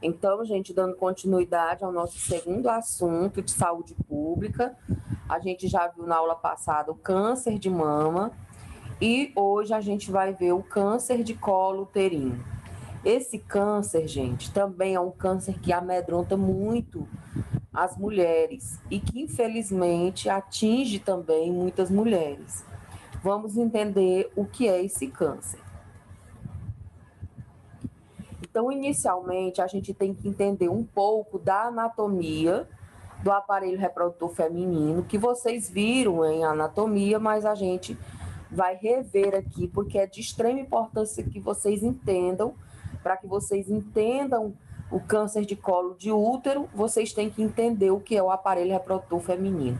Então, gente, dando continuidade ao nosso segundo assunto de saúde pública, a gente já viu na aula passada o câncer de mama e hoje a gente vai ver o câncer de colo uterino. Esse câncer, gente, também é um câncer que amedronta muito as mulheres e que, infelizmente, atinge também muitas mulheres. Vamos entender o que é esse câncer. Então, inicialmente, a gente tem que entender um pouco da anatomia do aparelho reprodutor feminino, que vocês viram em anatomia, mas a gente vai rever aqui, porque é de extrema importância que vocês entendam. Para que vocês entendam o câncer de colo de útero, vocês têm que entender o que é o aparelho reprodutor feminino.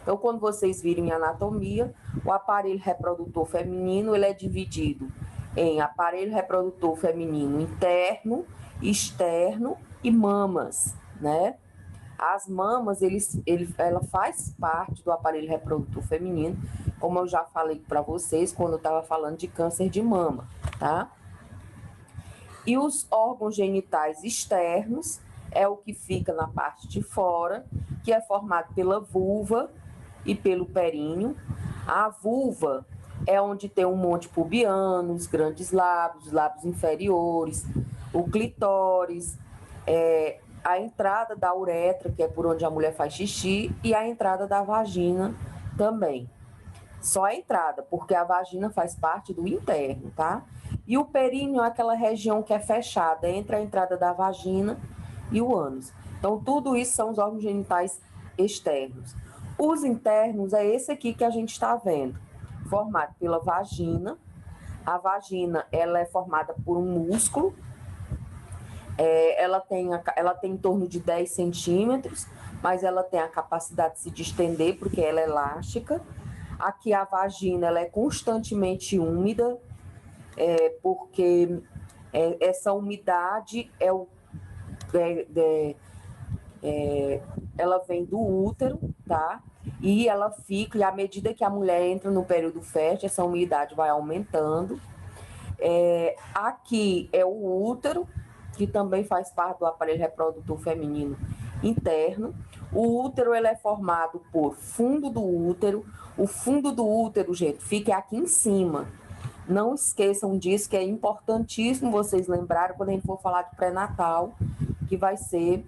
Então, quando vocês virem em anatomia, o aparelho reprodutor feminino ele é dividido em aparelho reprodutor feminino interno, externo e mamas, né? As mamas, ela faz parte do aparelho reprodutor feminino, como eu já falei para vocês quando eu estava falando de câncer de mama, tá? E os órgãos genitais externos é o que fica na parte de fora, que é formado pela vulva e pelo períneo. A vulva é onde tem um monte pubiano, os grandes lábios, os lábios inferiores, o clitóris, a entrada da uretra, que é por onde a mulher faz xixi, e a entrada da vagina também. Só a entrada, porque a vagina faz parte do interno, tá? E o períneo é aquela região que é fechada entre a entrada da vagina e o ânus. Então, tudo isso são os órgãos genitais externos. Os internos é esse aqui que a gente está vendo, formado pela vagina. A vagina, ela é formada por um músculo. Ela tem em torno de 10 centímetros, mas ela tem a capacidade de se distender porque ela é elástica. Aqui a vagina ela é constantemente úmida, porque essa umidade ela vem do útero, tá? E ela fica, e à medida que a mulher entra no período fértil, essa umidade vai aumentando. Aqui é o útero, que também faz parte do aparelho reprodutor feminino interno. O útero ele é formado por fundo do útero. O fundo do útero, gente, fica aqui em cima. Não esqueçam disso, que é importantíssimo vocês lembrarem quando a gente for falar de pré-natal, que vai ser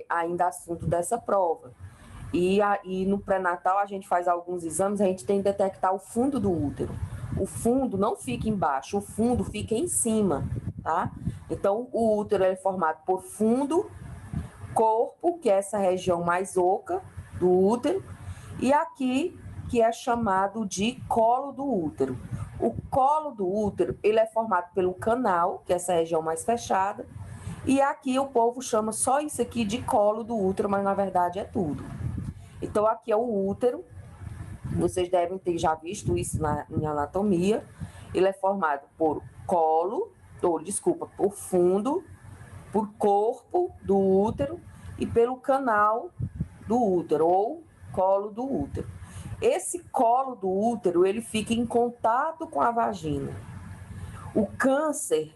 ainda assunto dessa prova. E no pré-natal a gente faz alguns exames, a gente tem que detectar o fundo do útero. O fundo não fica embaixo, o fundo fica em cima, tá? Então, o útero é formado por fundo, corpo, que é essa região mais oca do útero, e aqui, que é chamado de colo do útero. O colo do útero, ele é formado pelo canal, que é essa região mais fechada, e aqui o povo chama só isso aqui de colo do útero, mas na verdade é tudo. Então, aqui é o útero. Vocês devem ter já visto isso em anatomia. Ele é formado por por fundo, por corpo do útero e pelo canal do útero, ou colo do útero. Esse colo do útero, ele fica em contato com a vagina. O câncer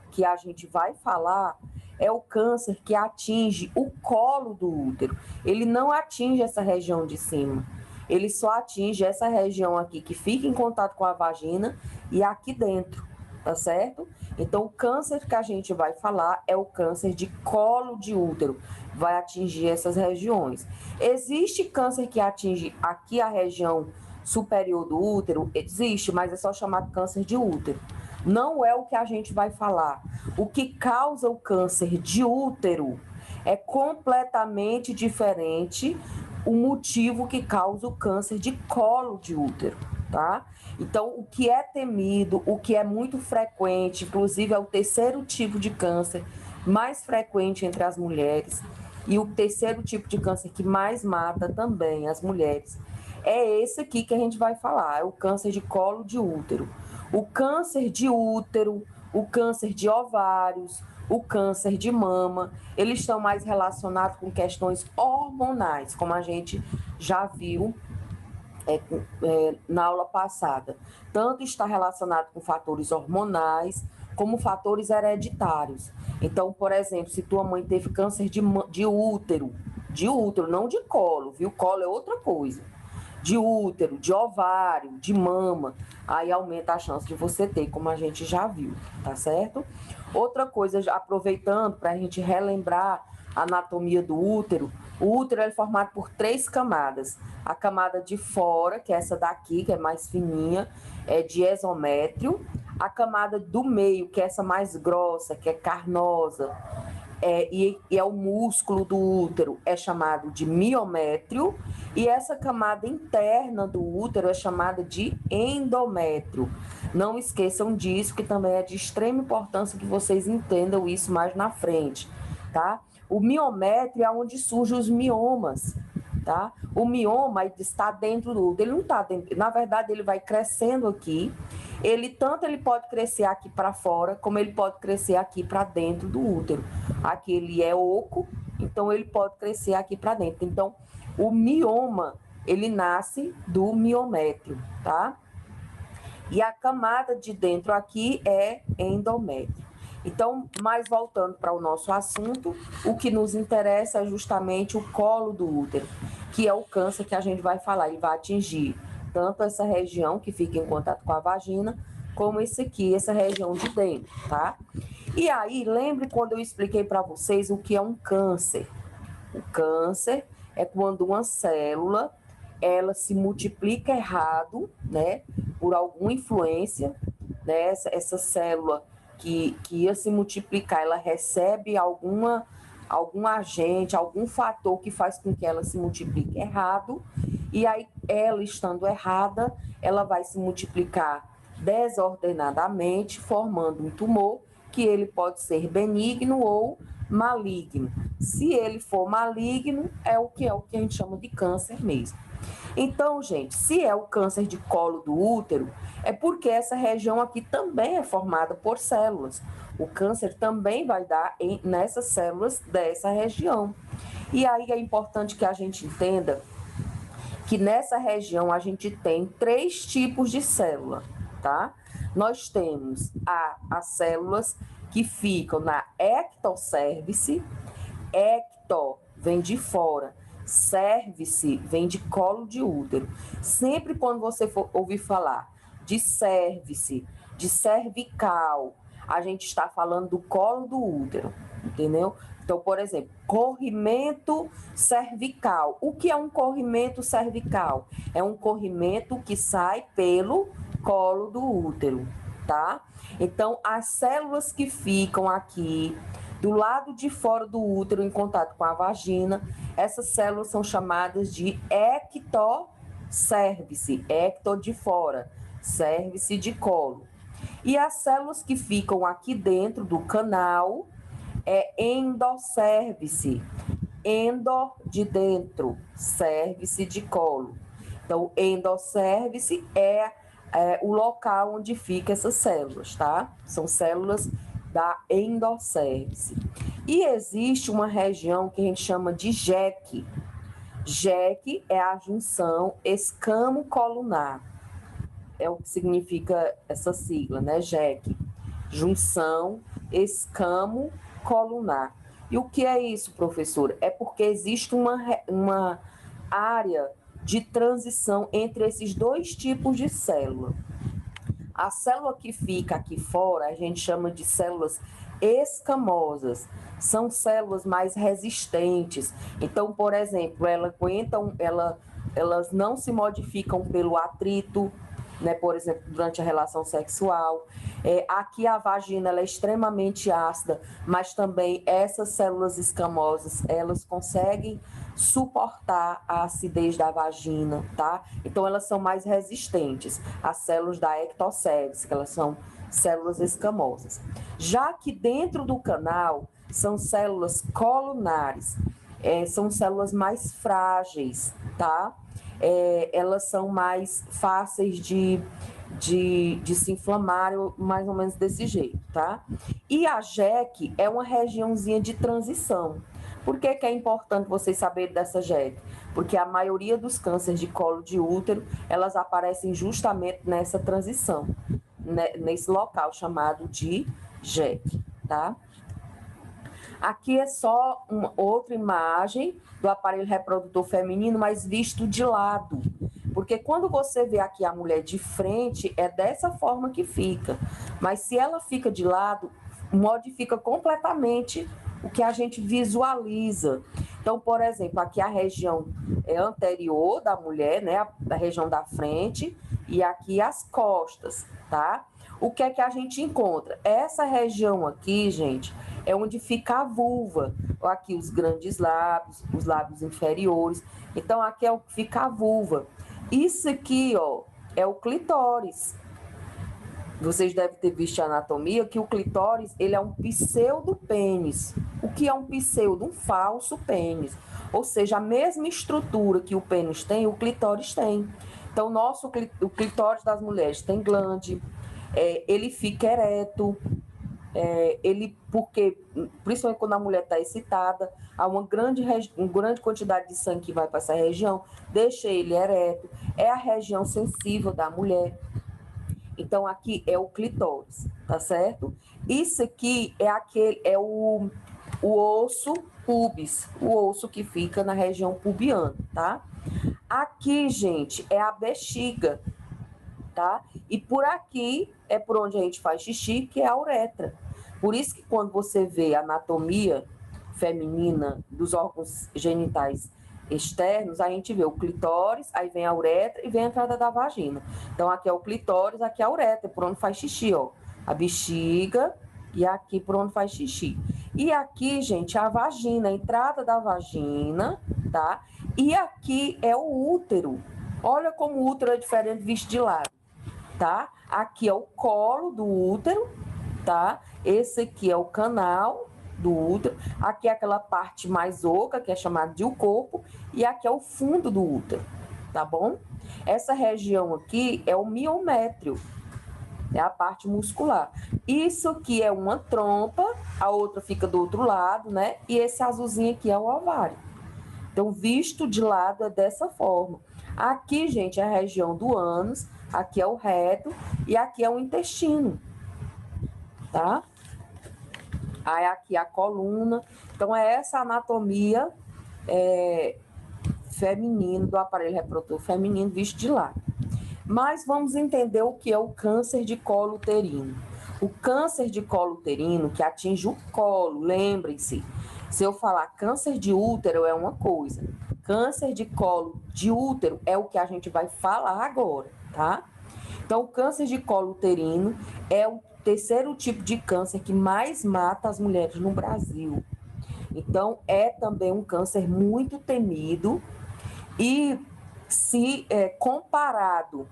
que a gente vai falar é o câncer que atinge o colo do útero. Ele não atinge essa região de cima. Ele só atinge essa região aqui que fica em contato com a vagina e aqui dentro, tá certo? Então, o câncer que a gente vai falar é o câncer de colo de útero. Vai atingir essas regiões. Existe câncer que atinge aqui a região superior do útero? Existe, mas é só chamado câncer de útero. Não é o que a gente vai falar. O que causa o câncer de útero é completamente diferente o motivo que causa o câncer de colo de útero, tá? Então, o que é temido, o que é muito frequente, inclusive é o terceiro tipo de câncer mais frequente entre as mulheres e o terceiro tipo de câncer que mais mata também as mulheres, é esse aqui que a gente vai falar, é o câncer de colo de útero. O câncer de útero, o câncer de ovários, o câncer de mama, eles estão mais relacionados com questões hormonais, como a gente já viu na aula passada. Tanto está relacionado com fatores hormonais, como fatores hereditários. Então, por exemplo, se tua mãe teve câncer de útero, não de colo, viu? Colo é outra coisa. De útero, de ovário, de mama, aí aumenta a chance de você ter, como a gente já viu, tá certo? Outra coisa, aproveitando para a gente relembrar a anatomia do útero, o útero é formado por 3 camadas. A camada de fora, que é essa daqui, que é mais fininha, é de exométrio. A camada do meio, que é essa mais grossa, que é carnosa, e é o músculo do útero, é chamado de miométrio, e essa camada interna do útero é chamada de endométrio. Não esqueçam disso, que também é de extrema importância que vocês entendam isso mais na frente, tá? O miométrio é onde surgem os miomas, tá? O mioma está dentro do útero, ele não está dentro, na verdade ele vai crescendo aqui, tanto ele pode crescer aqui para fora, como ele pode crescer aqui para dentro do útero. Aqui ele é oco, então ele pode crescer aqui para dentro. Então, o mioma, ele nasce do miométrio, tá? E a camada de dentro aqui é endométrio. Então, mas voltando para o nosso assunto, o que nos interessa é justamente o colo do útero, que é o câncer que a gente vai falar, ele vai atingir tanto essa região que fica em contato com a vagina, como esse aqui, essa região de dentro, tá? E aí, lembre quando eu expliquei para vocês o que é um câncer. O câncer é quando uma célula, ela se multiplica errado, né? Por alguma influência, né? Essa célula que ia se multiplicar, ela recebe algum agente, algum fator que faz com que ela se multiplique errado, e aí ela estando errada, ela vai se multiplicar desordenadamente, formando um tumor, que ele pode ser benigno ou maligno. Se ele for maligno, é o que a gente chama de câncer mesmo. Então, gente, se é o câncer de colo do útero, é porque essa região aqui também é formada por células. O câncer também vai dar nessas células dessa região. E aí é importante que a gente entenda que nessa região a gente tem 3 tipos de célula, tá? Nós temos as células que ficam na ectocérvice. Ecto vem de fora, cérvice vem de colo de útero. Sempre quando você for ouvir falar de cérvice, de cervical, a gente está falando do colo do útero, entendeu? Então, por exemplo, corrimento cervical. O que é um corrimento cervical? É um corrimento que sai pelo colo do útero, tá? Então, as células que ficam aqui do lado de fora do útero, em contato com a vagina, essas células são chamadas de ectocérvice, ecto de fora, cérvice de colo. E as células que ficam aqui dentro do canal é endocérvice, endo de dentro, cérvice de colo. Então, endocérvice é o local onde ficam essas células, tá? São células da endocérvice. E existe uma região que a gente chama de JEC. JEC é a junção escamo-colunar. É o que significa essa sigla, né? JEC. Junção escamo-colunar. E o que é isso, professor? É porque existe uma área de transição entre esses 2 tipos de célula. A célula que fica aqui fora, a gente chama de células escamosas. São células mais resistentes. Então, por exemplo, elas não se modificam pelo atrito, né? Por exemplo, durante a relação sexual. Aqui a vagina ela é extremamente ácida, mas também essas células escamosas, elas conseguem suportar a acidez da vagina, tá? Então, elas são mais resistentes às células da ectocérvice, que elas são células escamosas. Já que dentro do canal são células colunares, são células mais frágeis, tá? Elas são mais fáceis de se inflamar, mais ou menos desse jeito, tá? E a JEC é uma regiãozinha de transição. Por que é importante vocês saberem dessa JEC? Porque a maioria dos cânceres de colo de útero, elas aparecem justamente nessa transição, nesse local chamado de Jack, tá? Aqui é só uma outra imagem do aparelho reprodutor feminino, mas visto de lado. Porque quando você vê aqui a mulher de frente, é dessa forma que fica. Mas se ela fica de lado, modifica completamente o que a gente visualiza. Então, por exemplo, aqui a região anterior da mulher, né, a região da frente, e aqui as costas, tá? O que é que a gente encontra? Essa região aqui, gente, é onde fica a vulva. Aqui os grandes lábios, os lábios inferiores. Então, aqui é o que fica a vulva. Isso aqui, ó, é o clitóris. Vocês devem ter visto a anatomia, que o clitóris, ele é um pseudopênis. O que é um pseudo? Um falso pênis. Ou seja, a mesma estrutura que o pênis tem, o clitóris tem. Então, o clitóris das mulheres tem glande, ele fica ereto, porque, principalmente quando a mulher está excitada, há uma grande quantidade de sangue que vai para essa região, deixa ele ereto, é a região sensível da mulher. Então, aqui é o clitóris, tá certo? Isso aqui é o osso pubis, o osso que fica na região pubiana, tá? Aqui, gente, é a bexiga, tá? E por aqui é por onde a gente faz xixi, que é a uretra. Por isso que quando você vê a anatomia feminina dos órgãos genitais externos, a gente vê o clitóris, aí vem a uretra e vem a entrada da vagina. Então, aqui é o clitóris, aqui é a uretra, por onde faz xixi, ó. A bexiga e aqui por onde faz xixi. E aqui, gente, a vagina, a entrada da vagina, tá? E aqui é o útero. Olha como o útero é diferente visto de lado, tá? Aqui é o colo do útero, tá? Esse aqui é o canal do útero. Aqui é aquela parte mais oca, que é chamada de o corpo, e aqui é o fundo do útero, tá bom? Essa região aqui é o miométrio, é a parte muscular. Isso aqui é uma trompa, a outra fica do outro lado, né? E esse azulzinho aqui é o ovário. Então, visto de lado é dessa forma. Aqui, gente, é a região do ânus, aqui é o reto e aqui é o intestino, tá? Aí aqui a coluna. Então, é essa anatomia feminina, do aparelho reprodutor feminino visto de lado. Mas vamos entender o que é o câncer de colo uterino. O câncer de colo uterino, que atinge o colo, lembrem-se, se eu falar câncer de útero é uma coisa, câncer de colo de útero é o que a gente vai falar agora, tá? Então, o câncer de colo uterino é o terceiro tipo de câncer que mais mata as mulheres no Brasil. Então, é também um câncer muito temido e, se comparado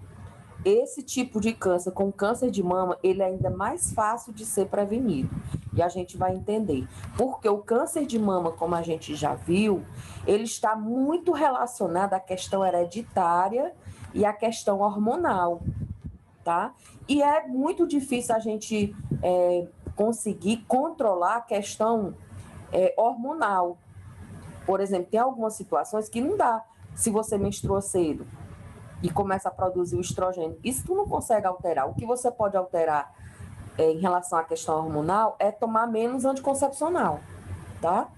esse tipo de câncer com câncer de mama, ele é ainda mais fácil de ser prevenido. E a gente vai entender. Porque o câncer de mama, como a gente já viu, ele está muito relacionado à questão hereditária e à questão hormonal, tá? E é muito difícil a gente conseguir controlar a questão hormonal. Por exemplo, tem algumas situações que não dá. Se você menstrua cedo e começa a produzir o estrogênio, isso tu não consegue alterar. O que você pode alterar em relação à questão hormonal é tomar menos anticoncepcional, tá?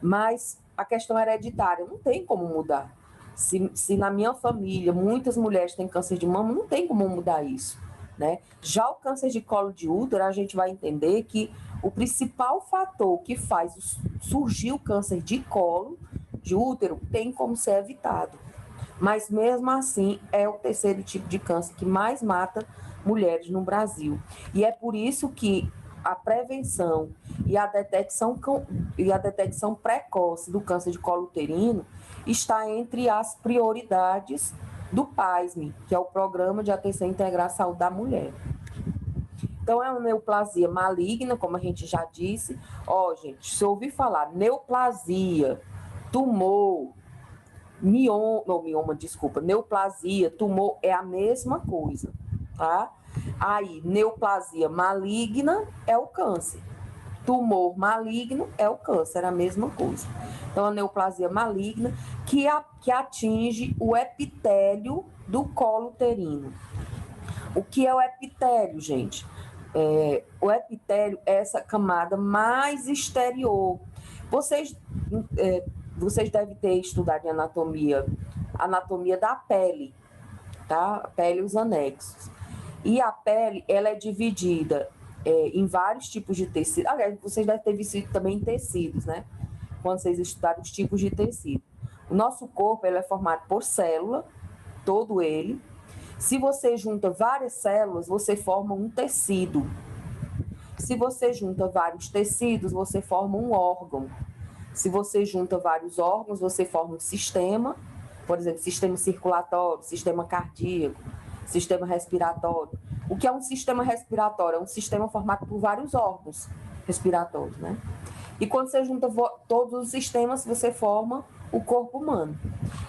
Mas a questão hereditária não tem como mudar. Se na minha família muitas mulheres têm câncer de mama, não tem como mudar isso, né? Já o câncer de colo de útero, a gente vai entender que o principal fator que faz surgir o câncer de colo de útero tem como ser evitado. Mas mesmo assim é o terceiro tipo de câncer que mais mata mulheres no Brasil. E é por isso que a prevenção e a detecção precoce do câncer de colo uterino está entre as prioridades do PASME, que é o Programa de Atenção Integral à Saúde da Mulher. Então, é uma neoplasia maligna, como a gente já disse. Gente, se eu ouvir falar neoplasia, tumor, neoplasia, tumor, é a mesma coisa, tá? Aí, neoplasia maligna é o câncer. Tumor maligno é o câncer, é a mesma coisa. Então, a neoplasia maligna que atinge o epitélio do colo uterino. O que é o epitélio, gente? O epitélio é essa camada mais exterior. Vocês devem ter estudado em anatomia da pele, tá? A pele e os anexos. E a pele, ela é dividida em vários tipos de tecido. Aliás, vocês devem ter visto também em tecidos, né? Quando vocês estudaram os tipos de tecido. O nosso corpo, ele é formado por célula, todo ele. Se você junta várias células, você forma um tecido. Se você junta vários tecidos, você forma um órgão. Se você junta vários órgãos, você forma um sistema, por exemplo, sistema circulatório, sistema cardíaco, sistema respiratório. O que é um sistema respiratório? É um sistema formado por vários órgãos respiratórios, né? E quando você junta todos os sistemas, você forma o corpo humano.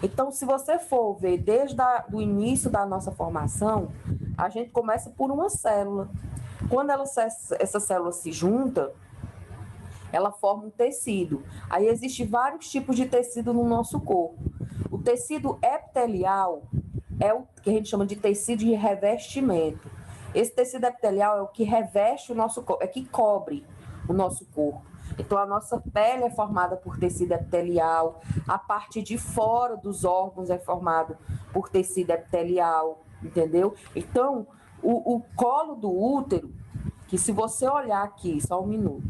Então, se você for ver desde o início da nossa formação, a gente começa por uma célula. Quando essa célula se junta, ela forma um tecido. Aí existem vários tipos de tecido no nosso corpo. O tecido epitelial é o que a gente chama de tecido de revestimento. Esse tecido epitelial é o que reveste o nosso corpo, é que cobre o nosso corpo. Então, a nossa pele é formada por tecido epitelial, a parte de fora dos órgãos é formada por tecido epitelial, entendeu? Então, o colo do útero, que se você olhar aqui, só um minuto,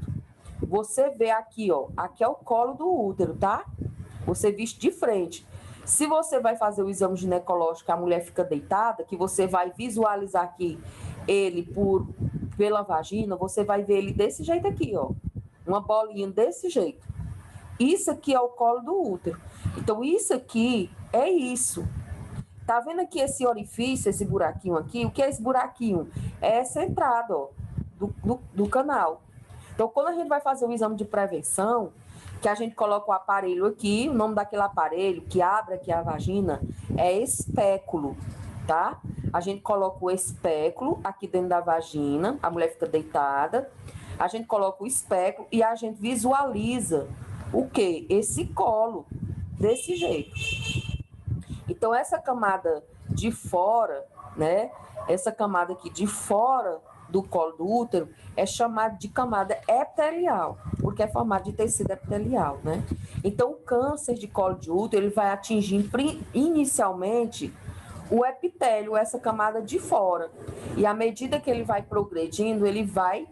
você vê aqui, ó, aqui é o colo do útero, tá? Você visto de frente. Se você vai fazer o exame ginecológico, a mulher fica deitada, que você vai visualizar aqui ele pela vagina, você vai ver ele desse jeito aqui, ó. Uma bolinha desse jeito. Isso aqui é o colo do útero. Então, isso aqui é isso. Tá vendo aqui esse orifício, esse buraquinho aqui? O que é esse buraquinho? É essa entrada, ó, do canal. Então, quando a gente vai fazer o exame de prevenção, que a gente coloca o aparelho aqui, o nome daquele aparelho que abre aqui a vagina é espéculo, tá? A gente coloca o espéculo aqui dentro da vagina, a mulher fica deitada, a gente coloca o espéculo e a gente visualiza o quê? Esse colo, desse jeito. Então, essa camada de fora, né? Essa camada aqui de fora do colo do útero é chamada de camada epitelial, porque é formada de tecido epitelial, né? Então, o câncer de colo de útero, ele vai atingir inicialmente o epitélio, essa camada de fora. E à medida que ele vai progredindo, ele vai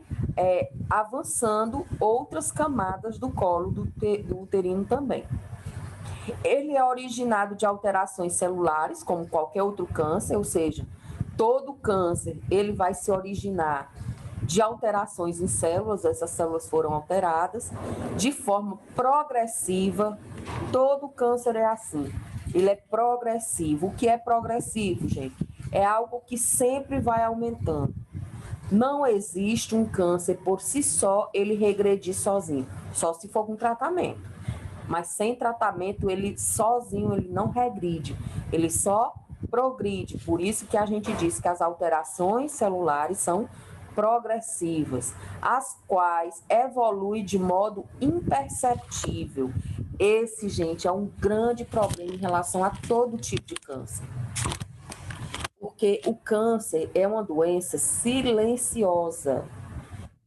avançando outras camadas do colo do uterino também. Ele é originado de alterações celulares, como qualquer outro câncer, ou seja, todo câncer ele vai se originar de alterações em células, essas células foram alteradas de forma progressiva. Todo câncer é assim, ele é progressivo. O que é progressivo, gente? É algo que sempre vai aumentando. Não existe um câncer por si só, ele regredir sozinho, só se for com tratamento. Mas sem tratamento, ele sozinho, ele não regride, ele só progride. Por isso que a gente diz que as alterações celulares são progressivas, as quais evoluem de modo imperceptível. Esse, gente, é um grande problema em relação a todo tipo de câncer. Porque o câncer é uma doença silenciosa.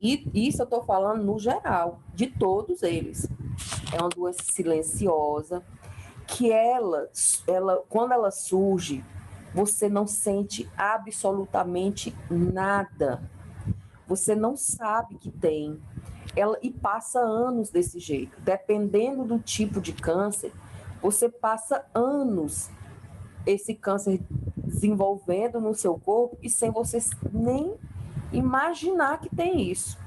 E isso eu estou falando no geral, de todos eles. É uma doença silenciosa, que ela, quando ela surge, você não sente absolutamente nada. Você não sabe que tem. E passa anos desse jeito. Dependendo do tipo de câncer, você passa anos esse câncer desenvolvendo no seu corpo e sem você nem imaginar que tem isso.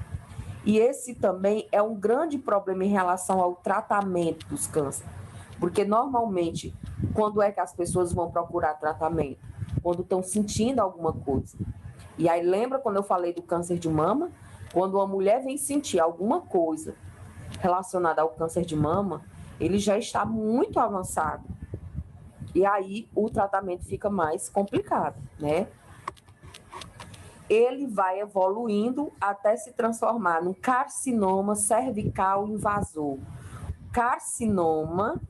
E esse também é um grande problema em relação ao tratamento dos cânceres. Porque normalmente, quando é que as pessoas vão procurar tratamento? Quando estão sentindo alguma coisa. E aí, lembra quando eu falei do câncer de mama? Quando uma mulher vem sentir alguma coisa relacionada ao câncer de mama, ele já está muito avançado. E aí, o tratamento fica mais complicado, né? Ele vai evoluindo até se transformar num carcinoma cervical invasor. Carcinoma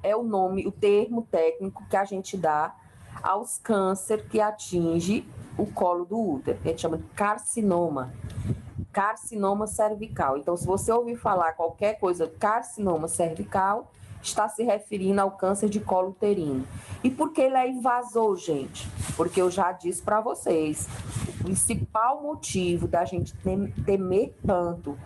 é o termo técnico que a gente dá aos cânceres que atinge o colo do útero, que a gente chama de carcinoma cervical. Então, se você ouvir falar qualquer coisa carcinoma cervical, está se referindo ao câncer de colo uterino. E por que ele é invasor, gente? Porque eu já disse para vocês, o principal motivo da gente temer tanto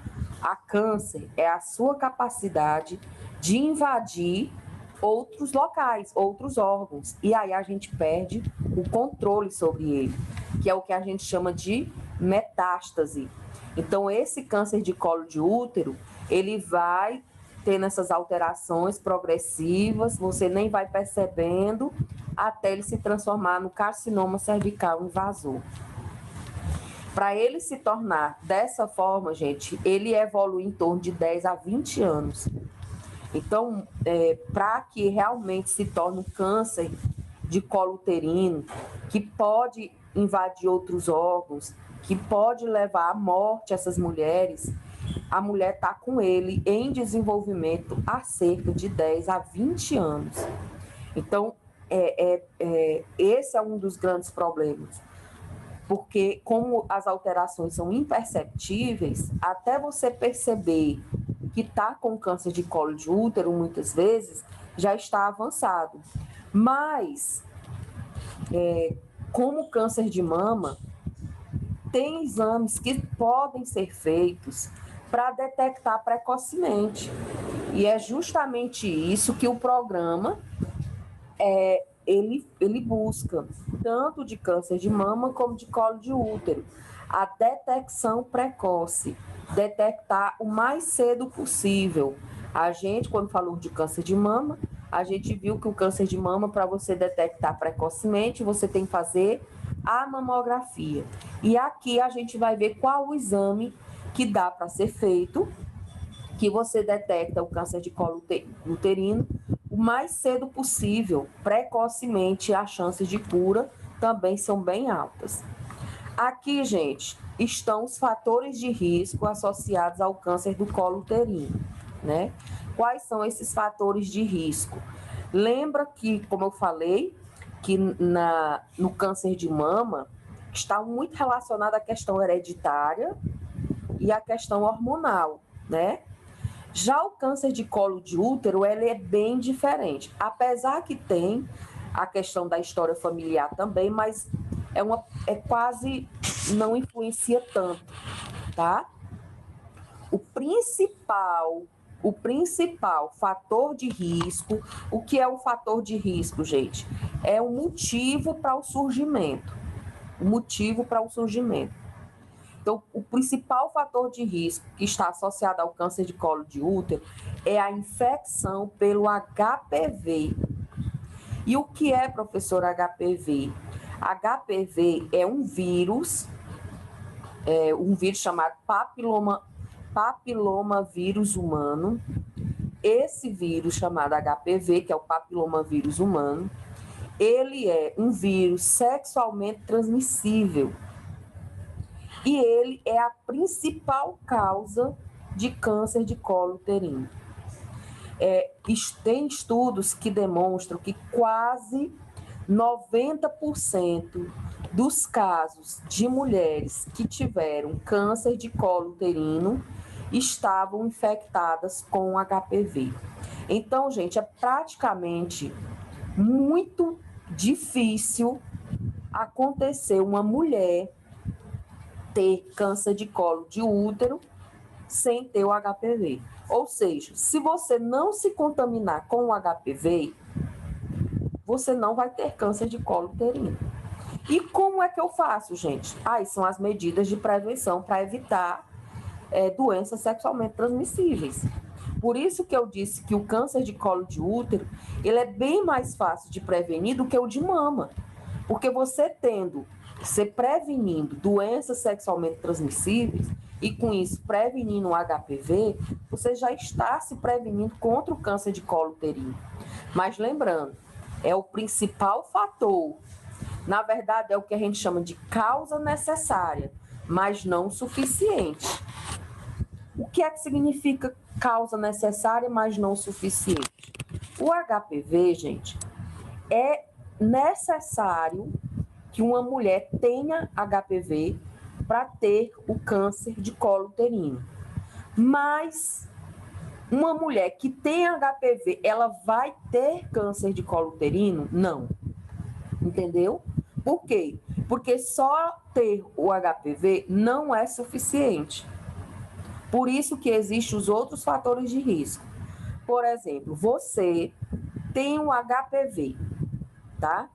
a câncer é a sua capacidade de invadir outros locais, outros órgãos. E aí a gente perde o controle sobre ele, que é o que a gente chama de metástase. Então, esse câncer de colo de útero, ele vai tendo essas alterações progressivas, você nem vai percebendo, até ele se transformar no carcinoma cervical invasor. Para ele se tornar dessa forma, gente, ele evolui em torno de 10 a 20 anos. Então, para que realmente se torne um câncer de colo uterino, que pode invadir outros órgãos, que pode levar à morte essas mulheres, a mulher está com ele em desenvolvimento há cerca de 10 a 20 anos. Então, esse é um dos grandes problemas, porque como as alterações são imperceptíveis, até você perceber que está com câncer de colo de útero, muitas vezes, já está avançado. Mas, como câncer de mama, tem exames que podem ser feitos para detectar precocemente. E é justamente isso que o programa ele busca, tanto de câncer de mama como de colo de útero. A detecção precoce, detectar o mais cedo possível. A gente, quando falou de câncer de mama, a gente viu que o câncer de mama, para você detectar precocemente, você tem que fazer a mamografia. E aqui a gente vai ver qual o exame que dá para ser feito, que você detecta o câncer de colo uterino o mais cedo possível, precocemente, as chances de cura também são bem altas. Aqui, gente, estão os fatores de risco associados ao câncer do colo uterino, né? Quais são esses fatores de risco? Lembra que, como eu falei, que no câncer de mama está muito relacionado à questão hereditária e à questão hormonal, né? Já o câncer de colo de útero, ele é bem diferente, apesar que tem a questão da história familiar também, mas quase não influencia tanto, tá? O principal fator de risco, o que é o fator de risco, gente? É o motivo para o surgimento. Então, o principal fator de risco que está associado ao câncer de colo de útero é a infecção pelo HPV. E o que é, professor, HPV? HPV é um vírus chamado papilomavírus humano. Esse vírus chamado HPV, que é o papilomavírus humano, ele é um vírus sexualmente transmissível. E ele é a principal causa de câncer de colo uterino. Tem estudos que demonstram que quase 90% dos casos de mulheres que tiveram câncer de colo uterino estavam infectadas com HPV. Então, gente, é praticamente muito difícil acontecer uma mulher ter câncer de colo de útero sem ter o HPV. Ou seja, se você não se contaminar com o HPV, você não vai ter câncer de colo uterino. E como é que eu faço, gente? Aí são as medidas de prevenção para evitar doenças sexualmente transmissíveis. Por isso que eu disse que o câncer de colo de útero, ele é bem mais fácil de prevenir do que o de mama. Porque você prevenindo doenças sexualmente transmissíveis e com isso prevenindo o HPV, você já está se prevenindo contra o câncer de colo uterino. Mas lembrando, é o principal fator. Na verdade, é o que a gente chama de causa necessária, mas não suficiente. O que é que significa causa necessária, mas não suficiente? O HPV, gente, é necessário que uma mulher tenha HPV para ter o câncer de colo uterino. Mas uma mulher que tem HPV, ela vai ter câncer de colo uterino? Não. Entendeu? Por quê? Porque só ter o HPV não é suficiente. Por isso que existem os outros fatores de risco. Por exemplo, você tem o HPV, tá?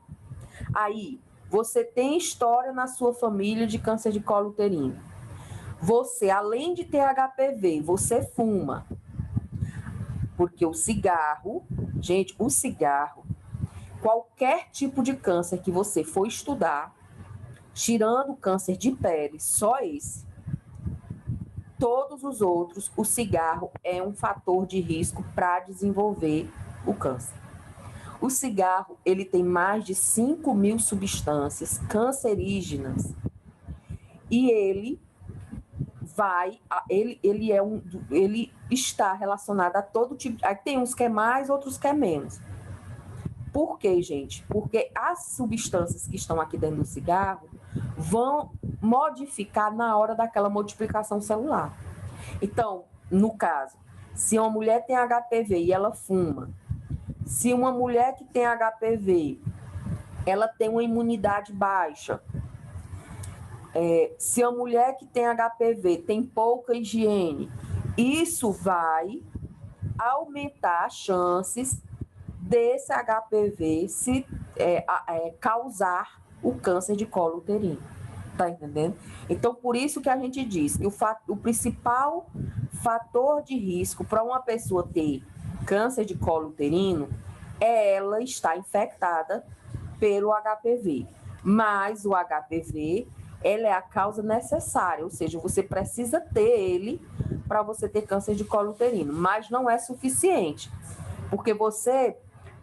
Aí, você tem história na sua família de câncer de colo uterino. Você, além de ter HPV, você fuma. Porque o cigarro, gente, o cigarro, qualquer tipo de câncer que você for estudar, tirando o câncer de pele, só esse, todos os outros, o cigarro é um fator de risco para desenvolver o câncer. O cigarro, ele tem mais de 5.000 substâncias cancerígenas e ele está relacionado a todo tipo, tem uns que é mais, outros que é menos. Por quê, gente? Porque as substâncias que estão aqui dentro do cigarro vão modificar na hora daquela multiplicação celular. Então, no caso, se uma mulher tem HPV e ela fuma, se uma mulher que tem HPV, ela tem uma imunidade baixa, se a mulher que tem HPV tem pouca higiene, isso vai aumentar as chances desse HPV causar o câncer de colo uterino. Tá entendendo? Então, por isso que a gente diz que o principal fator de risco para uma pessoa ter câncer de colo uterino é ela estar infectada pelo HPV. Mas o HPV, ele é a causa necessária, ou seja, você precisa ter ele para você ter câncer de colo uterino, mas não é suficiente, porque você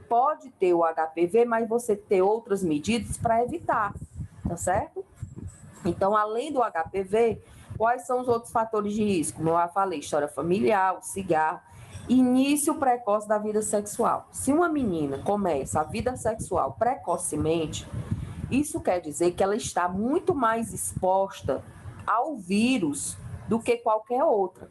pode ter o HPV, mas você ter outras medidas para evitar, tá certo? Então, além do HPV, quais são os outros fatores de risco? Como eu já falei, história familiar, o cigarro, início precoce da vida sexual. Se uma menina começa a vida sexual precocemente, isso quer dizer que ela está muito mais exposta ao vírus do que qualquer outra.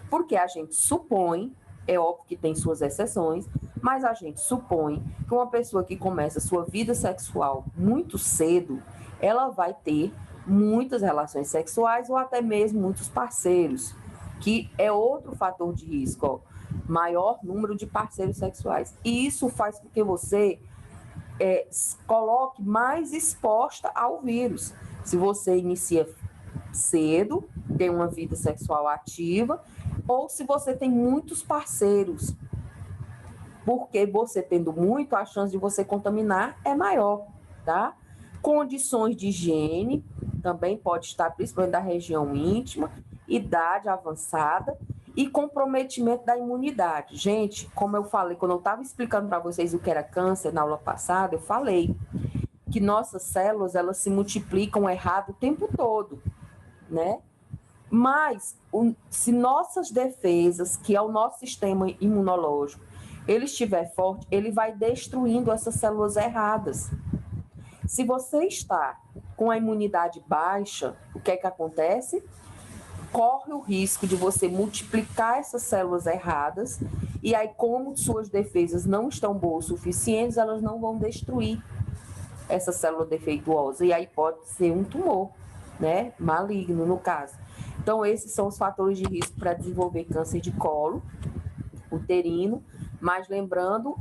Porque a gente supõe, é óbvio que tem suas exceções, mas a gente supõe que uma pessoa que começa sua vida sexual muito cedo, ela vai ter muitas relações sexuais ou até mesmo muitos parceiros, que é outro fator de risco, ó, maior número de parceiros sexuais. E isso faz com que você coloque mais exposta ao vírus. Se você inicia cedo, tem uma vida sexual ativa, ou se você tem muitos parceiros, porque você tendo muito, a chance de você contaminar é maior, tá? Condições de higiene também pode estar, principalmente da região íntima, idade avançada e comprometimento da imunidade. Gente, como eu falei, quando eu estava explicando para vocês o que era câncer na aula passada, eu falei que nossas células, elas se multiplicam errado o tempo todo, né? Mas, se nossas defesas, que é o nosso sistema imunológico, ele estiver forte, ele vai destruindo essas células erradas. Se você está com a imunidade baixa, o que é que acontece? Corre o risco de você multiplicar essas células erradas, e aí, como suas defesas não estão boas o suficientes, elas não vão destruir essa célula defeituosa, e aí pode ser um tumor, né? Maligno, no caso. Então, esses são os fatores de risco para desenvolver câncer de colo uterino, mas lembrando,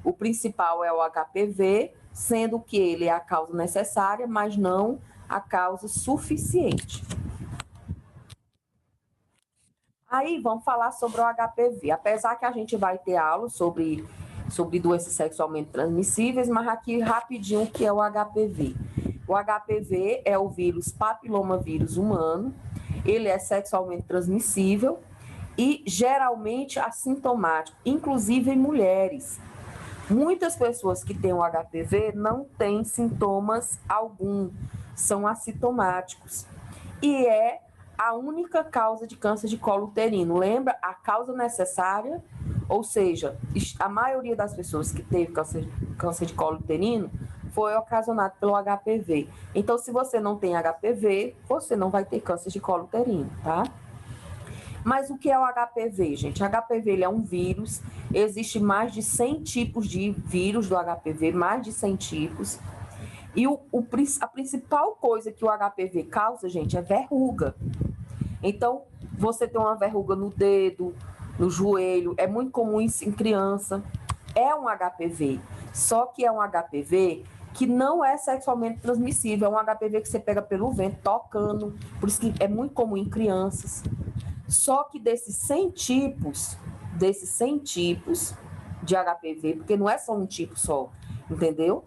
o principal é o HPV, sendo que ele é a causa necessária, mas não a causa suficiente. Aí, vamos falar sobre o HPV. Apesar que a gente vai ter aula sobre doenças sexualmente transmissíveis, mas aqui rapidinho o que é o HPV. O HPV é o vírus papilomavírus humano, ele é sexualmente transmissível e geralmente assintomático, inclusive em mulheres. Muitas pessoas que têm o HPV não têm sintomas algum, são assintomáticos. E é a única causa de câncer de colo uterino. Lembra? A causa necessária, ou seja, a maioria das pessoas que teve câncer de colo uterino foi ocasionado pelo HPV. Então, se você não tem HPV, você não vai ter câncer de colo uterino, tá? Mas o que é o HPV, gente? HPV ele é um vírus, existe mais de 100 tipos de vírus do HPV, mais de 100 tipos. E a principal coisa que o HPV causa, gente, é verruga. Então, você tem uma verruga no dedo, no joelho, é muito comum isso em criança. É um HPV, só que é um HPV que não é sexualmente transmissível, é um HPV que você pega pelo vento, tocando, por isso que é muito comum em crianças. Só que desses 100 tipos de HPV, porque não é só um tipo só, entendeu?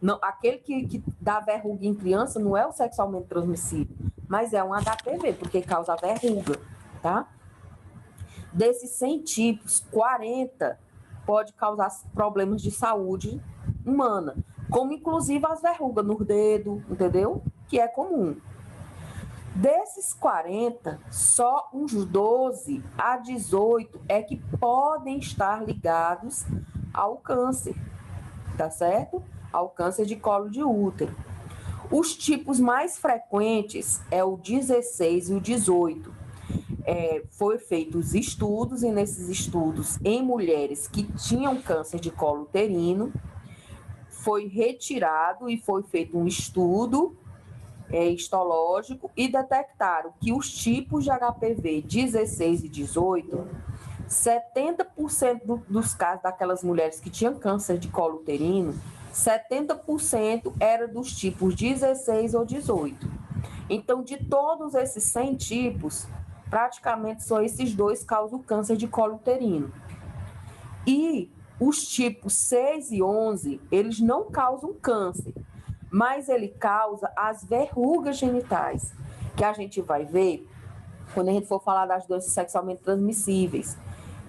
Não, aquele que dá verruga em criança não é o sexualmente transmissível, mas é um HPV, porque causa verruga, tá? Desses 100 tipos, 40 pode causar problemas de saúde humana, como inclusive as verrugas no dedo, entendeu? Que é comum. Desses 40, só uns 12 a 18 é que podem estar ligados ao câncer, tá certo? Ao câncer de colo de útero. Os tipos mais frequentes é o 16 e o 18. Foi feitos estudos, e nesses estudos, em mulheres que tinham câncer de colo uterino, foi retirado e foi feito um estudo histológico e detectaram que os tipos de HPV 16 e 18, 70% dos casos daquelas mulheres que tinham câncer de colo uterino, 70% era dos tipos 16 ou 18. Então, de todos esses 100 tipos, praticamente só esses dois causam câncer de colo uterino. E os tipos 6 e 11, eles não causam câncer, mas ele causa as verrugas genitais, que a gente vai ver quando a gente for falar das doenças sexualmente transmissíveis,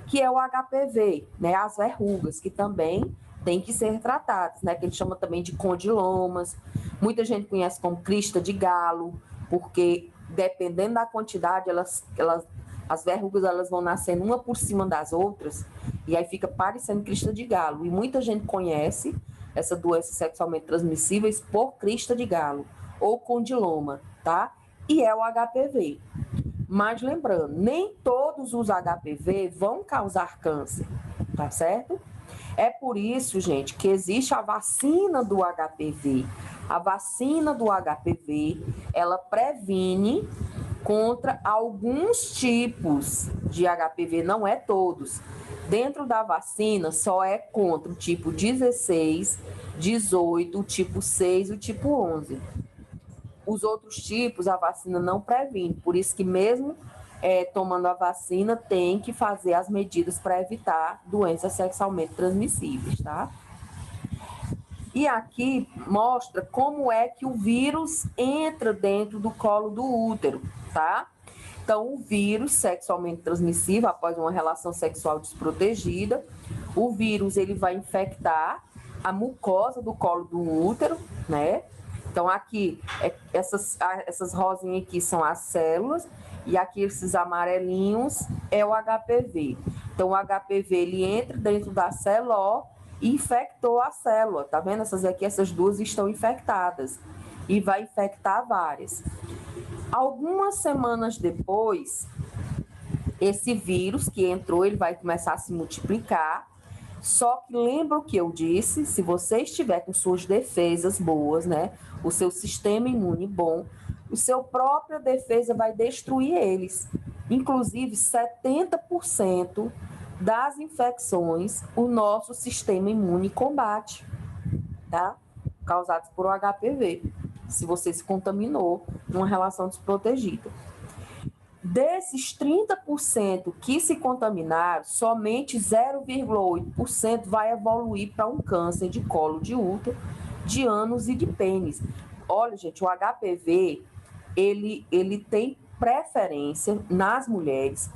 que é o HPV, né? As verrugas, que também tem que ser tratadas, né? Que a gente chama também de condilomas. Muita gente conhece como crista de galo, porque dependendo da quantidade, as verrugas elas vão nascendo uma por cima das outras, e aí fica parecendo crista de galo. E muita gente conhece essa doença sexualmente transmissíveis por crista de galo ou condiloma, tá? E é o HPV. Mas lembrando, nem todos os HPV vão causar câncer, tá certo? É por isso, gente, que existe a vacina do HPV. A vacina do HPV, ela previne contra alguns tipos de HPV, não é todos. Dentro da vacina, só é contra o tipo 16, 18, o tipo 6 e o tipo 11. Os outros tipos, a vacina não previne, por isso que mesmo tomando a vacina, tem que fazer as medidas para evitar doenças sexualmente transmissíveis, tá? E aqui mostra como é que o vírus entra dentro do colo do útero, tá? Então, o vírus sexualmente transmissível, após uma relação sexual desprotegida, o vírus ele vai infectar a mucosa do colo do útero, né? Então, aqui, essas rosinhas aqui são as células, e aqui esses amarelinhos é o HPV. Então, o HPV, ele entra dentro da célula, ó, e infectou a célula, tá vendo? Essas duas estão infectadas, e vai infectar várias. Algumas semanas depois, esse vírus que entrou, ele vai começar a se multiplicar. Só que lembra o que eu disse, se você estiver com suas defesas boas, né? O seu sistema imune bom, o seu própria defesa vai destruir eles. Inclusive, 70% das infecções, o nosso sistema imune combate, tá? Causadas por um HPV, se você se contaminou numa relação desprotegida. Desses 30% que se contaminaram, somente 0,8% vai evoluir para um câncer de colo de útero, de ânus e de pênis. Olha, gente, o HPV, ele tem preferência nas mulheres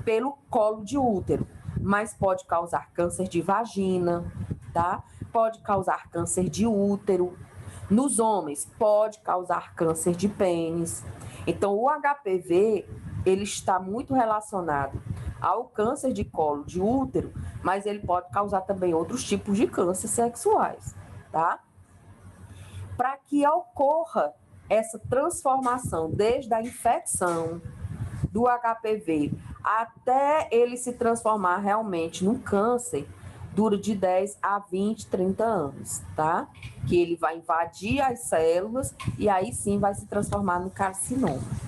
pelo colo de útero, mas pode causar câncer de vagina, tá? Pode causar câncer de útero. Nos homens, pode causar câncer de pênis. Então, o HPV, ele está muito relacionado ao câncer de colo de útero, mas ele pode causar também outros tipos de câncer sexuais, tá? para que ocorra essa transformação desde a infecção do HPV até ele se transformar realmente num câncer, dura de 10 a 20, 30 anos, tá? Que ele vai invadir as células e aí sim vai se transformar no carcinoma.